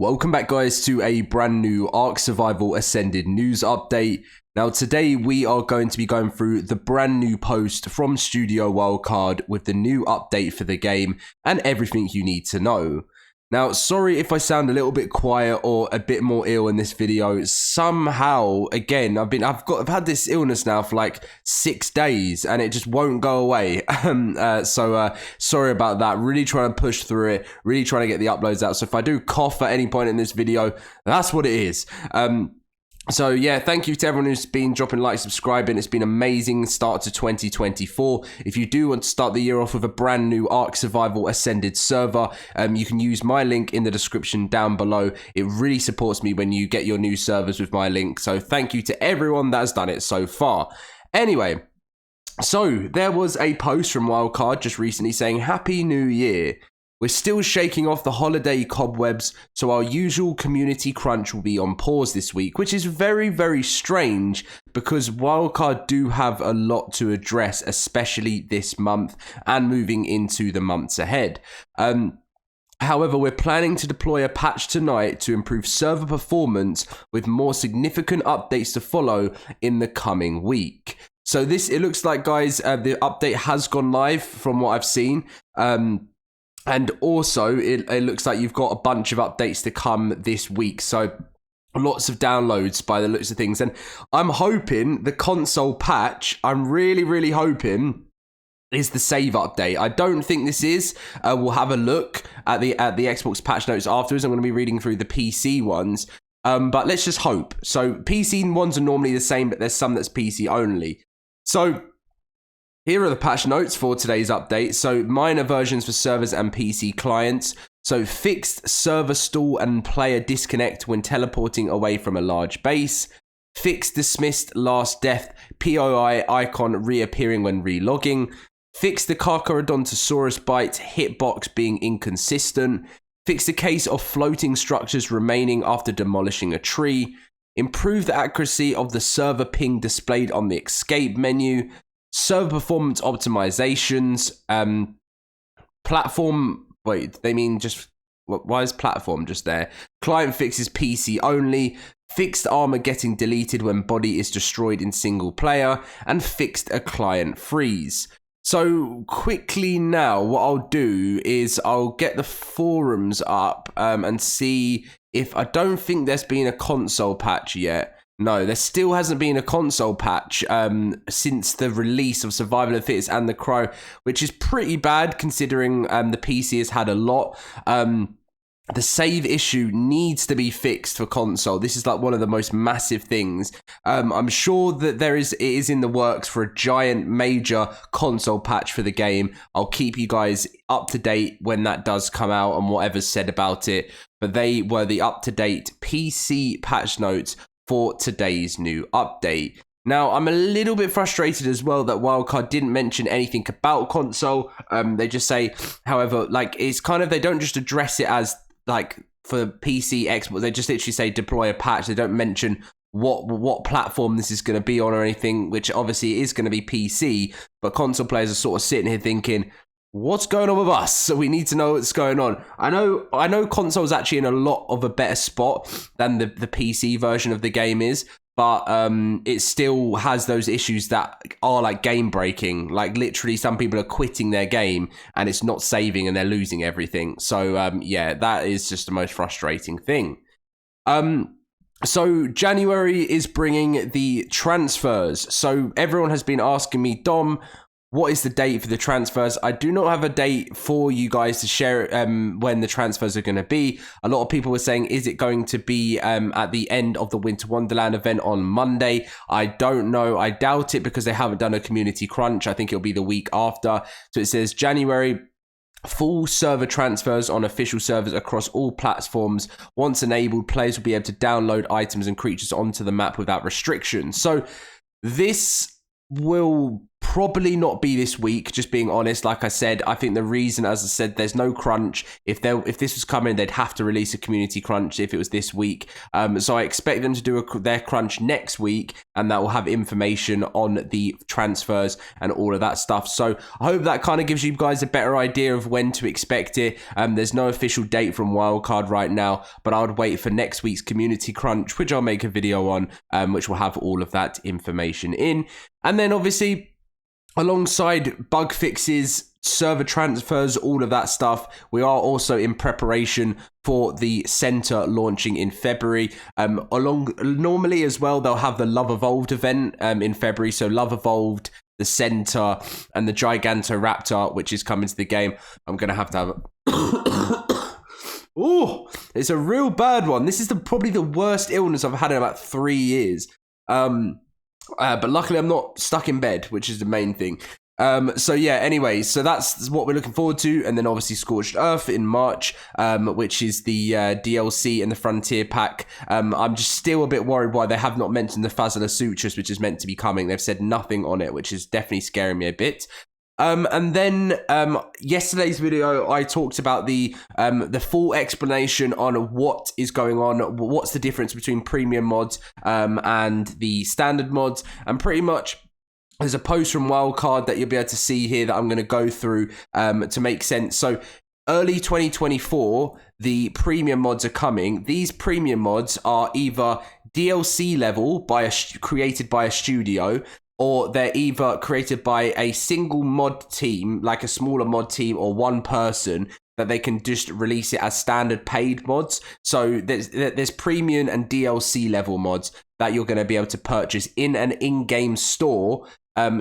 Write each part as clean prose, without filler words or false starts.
Welcome back, guys, to a brand new ARK Survival Ascended news update. Now, today we are going to be going through the brand new post from Studio Wildcard with the new update for the game and everything you need to know. Now, sorry if I sound a little bit quiet or a bit more ill in this video. Somehow, again, I've had this illness now for like 6 days and it just won't go away. Sorry about that. Really trying to push through it. Really trying to get the uploads out. So if I do cough at any point in this video, that's what it is. So yeah, thank you to everyone who's been dropping likes, subscribing. It's been an amazing start to 2024. If you do want to start the year off with a brand new ARK Survival Ascended server, you can use my link in the description down below. It really supports me when you get your new servers with my link. So thank you to everyone that has done it so far. Anyway, so there was a post from Wildcard just recently saying, Happy New Year. We're still shaking off the holiday cobwebs, so our usual community crunch will be on pause this week, which is very, very strange because Wildcard do have a lot to address, especially this month and moving into the months ahead. However, we're planning to deploy a patch tonight to improve server performance with more significant updates to follow in the coming week. So it looks like, guys, the update has gone live from what I've seen. And also, it looks like you've got a bunch of updates to come this week. So lots of downloads by the looks of things. And I'm hoping the console patch, I'm really, really hoping, is the save update. I don't think this is. We'll have a look at the Xbox patch notes afterwards. I'm going to be reading through the PC ones. But let's just hope. So PC ones are normally the same, but there's some that's PC only. So here are the patch notes for today's update. So minor versions for servers and PC clients. So fixed server stall and player disconnect when teleporting away from a large base. Fixed dismissed last death POI icon reappearing when relogging. Fixed the Carcharodontosaurus bite hitbox being inconsistent. Fixed the case of floating structures remaining after demolishing a tree. Improve the accuracy of the server ping displayed on the escape menu. Server performance optimizations, platform, wait, they mean just, why is platform just there? Client fixes PC only, fixed armor getting deleted when body is destroyed in single player, and fixed a client freeze. So quickly now, what I'll do is I'll get the forums up and see if, I don't think there's been a console patch yet. No, there still hasn't been a console patch since the release of Survival of the Fittest and the Crow, which is pretty bad considering the PC has had a lot. The save issue needs to be fixed for console. This is like one of the most massive things. I'm sure that it is in the works for a giant major console patch for the game. I'll keep you guys up to date when that does come out and whatever's said about it. But they were the up-to-date PC patch notes for today's new update. Now, I'm a little bit frustrated as well that Wildcard didn't mention anything about console. They just say, however, like, it's kind of, they don't just address it as like for PC, Xbox. They just literally say deploy a patch. They don't mention what platform this is going to be on or anything, which obviously is going to be PC. But console players are sort of sitting here thinking, what's going on with us? So we need to know what's going on. I know console's actually in a lot of a better spot than the PC version of the game is, but it still has those issues that are like game breaking. Like literally some people are quitting their game and it's not saving and they're losing everything. So yeah, that is just the most frustrating thing. So January is bringing the transfers. So everyone has been asking me, Dom, what is the date for the transfers? I do not have a date for you guys to share when the transfers are going to be. A lot of people were saying, is it going to be at the end of the Winter Wonderland event on Monday? I don't know. I doubt it because they haven't done a community crunch. I think it'll be the week after. So it says January, full server transfers on official servers across all platforms. Once enabled, players will be able to download items and creatures onto the map without restrictions. So this will Probably not be this week, just being honest. Like I said, I think the reason, as I said, there's no crunch. If this was coming, they'd have to release a community crunch if it was this week. So I expect them to do their crunch next week, and that will have information on the transfers and all of that stuff. So I hope that kind of gives you guys a better idea of when to expect it. There's no official date from Wildcard right now, but I would wait for next week's community crunch, which I'll make a video on, which will have all of that information in. And then obviously, alongside bug fixes, server transfers, all of that stuff, we are also in preparation for the center launching in February. Normally as well, they'll have the Love Evolved event in February. So Love Evolved, the center, and the Gigantoraptor, which is coming to the game. I'm going to have Oh, it's a real bad one. This is probably the worst illness I've had in about 3 years. But luckily I'm not stuck in bed, which is the main thing. So yeah, anyway, so that's what we're looking forward to. And then obviously Scorched Earth in March, which is the DLC and the Frontier Pack. I'm just still a bit worried why they have not mentioned the Phasala Sutras, which is meant to be coming. They've said nothing on it, which is definitely scaring me a bit. And then yesterday's video, I talked about the full explanation on what is going on, what's the difference between premium mods and the standard mods, and pretty much there's a post from Wildcard that you'll be able to see here that I'm going to go through to make sense. So early 2024, the premium mods are coming. These premium mods are either DLC level created by a studio, or they're either created by a single mod team, like a smaller mod team, or one person that they can just release it as standard paid mods. So there's premium and DLC level mods that you're going to be able to purchase in an in-game store.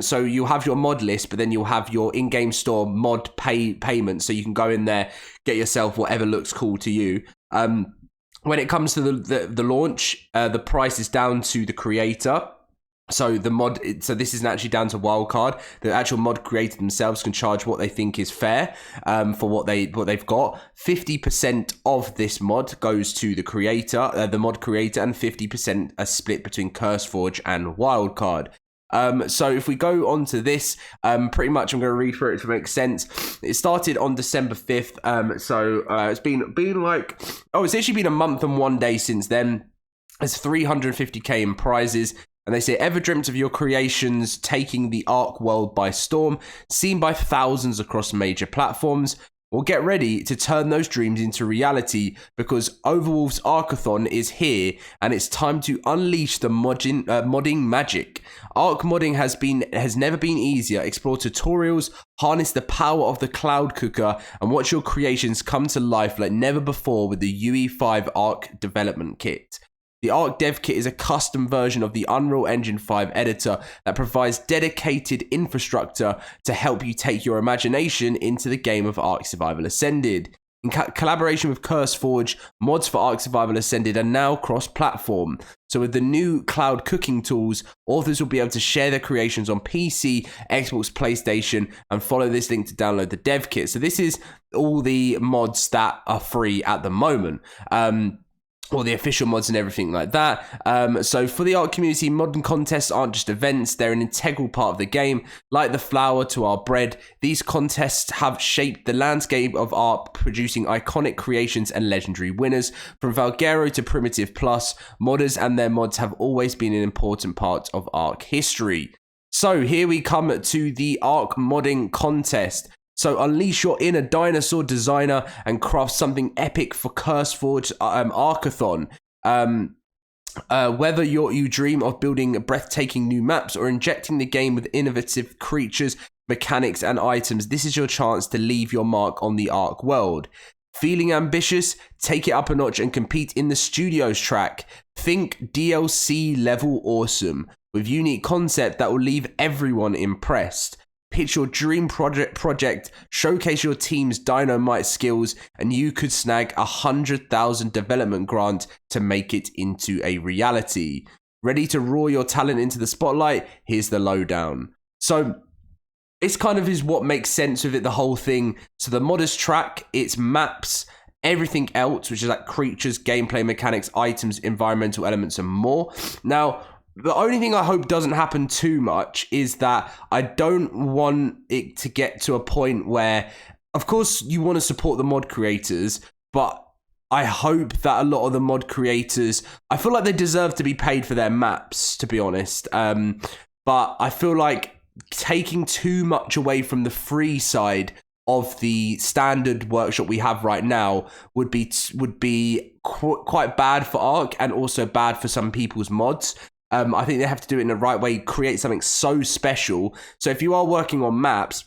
So you'll have your mod list, but then you'll have your in-game store mod payment. So you can go in there, get yourself whatever looks cool to you. When it comes to the launch, the price is down to the creator. So this isn't actually down to Wildcard. The actual mod creator themselves can charge what they think is fair for what they've got. 50% of this mod goes to the creator, the mod creator, and 50% are split between CurseForge and Wildcard. So if we go on to this, pretty much I'm going to read through it to make sense. It started on December 5th. So it's been like, it's actually been a month and 1 day since then. There's 350k in prizes. And they say, ever dreamt of your creations taking the ARK world by storm, seen by thousands across major platforms? Well, get ready to turn those dreams into reality, because Overwolf's Arkathon is here, and it's time to unleash the modding magic. ARK modding has never been easier. Explore tutorials, harness the power of the cloud cooker, and watch your creations come to life like never before with the UE5 ARK development kit. The ARK Dev Kit is a custom version of the Unreal Engine 5 editor that provides dedicated infrastructure to help you take your imagination into the game of ARK Survival Ascended. In collaboration with CurseForge, mods for ARK Survival Ascended are now cross-platform. So with the new cloud cooking tools, authors will be able to share their creations on PC, Xbox, PlayStation, and follow this link to download the dev kit. So this is all the mods that are free at the moment. Or the official mods and everything like that. So for the ARK community, modern contests aren't just events, they're an integral part of the game. Like the flour to our bread, these contests have shaped the landscape of ARK, producing iconic creations and legendary winners. From Valguero to Primitive Plus, modders and their mods have always been an important part of ARK history. So here we come to the ARK modding contest. So unleash your inner dinosaur designer and craft something epic for CurseForge Arkathon. Whether you dream of building breathtaking new maps or injecting the game with innovative creatures, mechanics, and items, this is your chance to leave your mark on the ARK world. Feeling ambitious? Take it up a notch and compete in the Studios track. Think DLC level awesome, with unique concept that will leave everyone impressed. Pitch your dream project, showcase your team's dynamite skills, and you could snag 100,000 development grant to make it into a reality. Ready to roar your talent into the spotlight? Here's the lowdown. So it's kind of is what makes sense with it, the whole thing. So the modders track, it's maps, everything else, which is like creatures, gameplay mechanics, items, environmental elements, and more. Now, the only thing I hope doesn't happen too much is that I don't want it to get to a point where, of course, you want to support the mod creators, but I hope that a lot of the mod creators, I feel like they deserve to be paid for their maps, to be honest. But I feel like taking too much away from the free side of the standard workshop we have right now would be quite bad for ARK and also bad for some people's mods. I think they have to do it in the right way, create something so special. So if you are working on maps,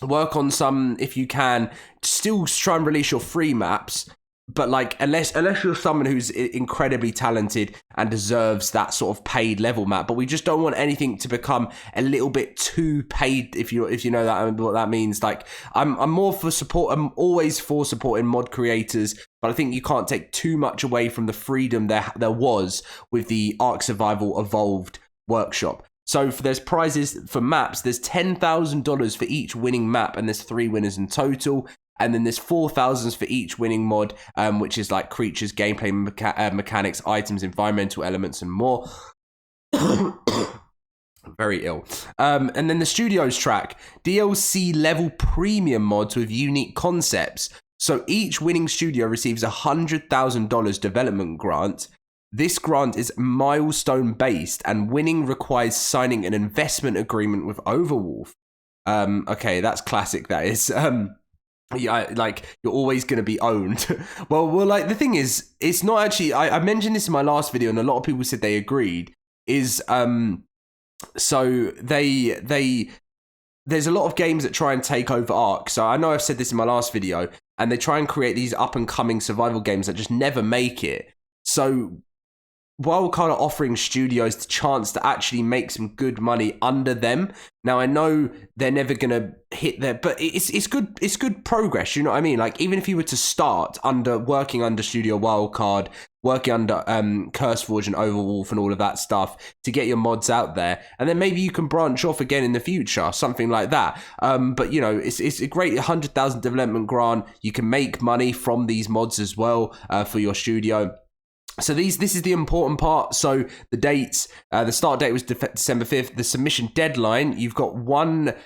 work on some, if you can, still try and release your free maps. But like, unless you're someone who's incredibly talented and deserves that sort of paid level map, but we just don't want anything to become a little bit too paid. If you know that, what that means. Like, I'm more for support. I'm always for supporting mod creators, but I think you can't take too much away from the freedom there was with the ARK Survival Evolved workshop. So there's prizes for maps. There's $10,000 for each winning map, and there's 3 winners in total. And then there's 4,000 for each winning mod, which is like creatures, gameplay mechanics, items, environmental elements, and more. Very ill. And then the studios track, DLC level premium mods with unique concepts. So each winning studio receives a $100,000 development grant. This grant is milestone based, and winning requires signing an investment agreement with Overwolf. Okay, that's classic. That is. Yeah, like, you're always going to be owned. well, like, the thing is, it's not actually, I mentioned this in my last video, and a lot of people said they agreed, is, so there's a lot of games that try and take over ARK. So I know I've said this in my last video, and they try and create these up-and-coming survival games that just never make it. So while kind of offering studios the chance to actually make some good money under them. Now, I know they're never going to hit their, but it's good progress, you know what I mean? Like, even if you were to start working under Studio Wildcard, working under CurseForge and Overwolf and all of that stuff to get your mods out there, and then maybe you can branch off again in the future, something like that. But, you know, it's a great 100,000 development grant. You can make money from these mods as well for your studio. So this is the important part. So the dates, the start date was December 5th. The submission deadline, you've got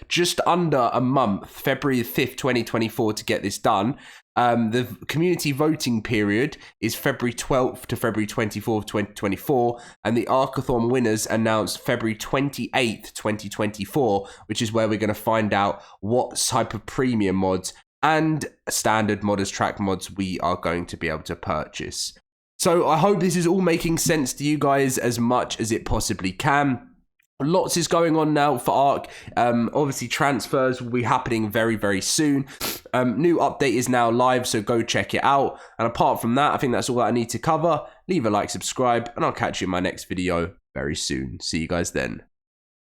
just under a month, February 5th, 2024 to get this done. The community voting period is February 12th to February 24th, 2024. And the Arkathon winners announced February 28th, 2024, which is where we're going to find out what type of premium mods and standard modders track mods we are going to be able to purchase. So I hope this is all making sense to you guys as much as it possibly can. Lots is going on now for ARK. Obviously, transfers will be happening very, very soon. New update is now live, so go check it out. And apart from that, I think that's all that I need to cover. Leave a like, subscribe, and I'll catch you in my next video very soon. See you guys then.